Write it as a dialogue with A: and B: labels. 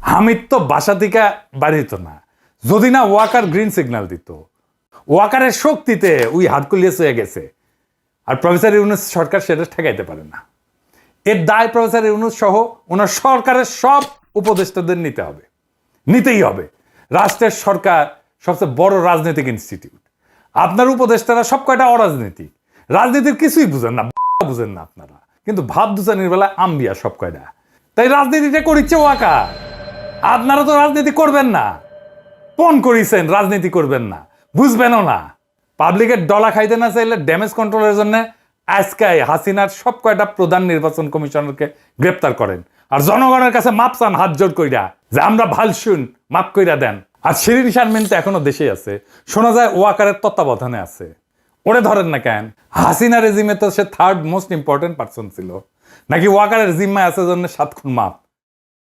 A: হামিদ তো বাসা থেকে বাড়ি হতো না যদি না ওয়াকার গ্রিন সিগন্যাল দিত। ওয়াকারের শক্তিতে ওই হারকুলিয়াস হয়ে গেছে, আর প্রফেসর ইউনূস সরকার সেটা ঠেকাইতে পারে না। এর দায় প্রফেসর ইউনূস সহ ওনার সরকারের সব উপদেষ্টাদের নিতেই হবে। রাষ্ট্রের সরকার সবচেয়ে বড় রাজনৈতিক ইনস্টিটিউট। আপনার উপদেষ্টারা সব কয়টা অরাজনীতিক, রাজনীতির কিছুই বুঝেন না, বুঝেন না আপনারা, কিন্তু ভাব দুচানির বেলায় আম্বিয়া সব কয়টা। তাই রাজনীতিটা করিচ্ছে ওয়াকার। আপনারা তো রাজনীতি করবেন না, পণ করিছেন রাজনীতি করবেন না, বুঝবেনও না। পাবলিকের ডলা খাইতে না চাইলে ড্যামেজ কন্ট্রোলের জন্য আজকে হাসিনার সব কয়টা প্রধান নির্বাচন কমিশনারকে গ্রেপ্তার করেন, আর জনগণের কাছে মাপ চান হাত জোড় কইরা যে আমরা ভাল শুন, মাপ কইরা দেন। আর শিরিন শারমিন তো এখনো দেশে আছে, শোনা যায় ওয়াকারের তত্ত্বাবধানে আছে। ওরে ধরেন না কেন? হাসিনা রেজিমে তো সে থার্ড মোস্ট ইম্পর্টেন্ট পার্সন ছিল, নাকি ওয়াকারের জিম্মায় আছে জন্য 7 খুন মাপ?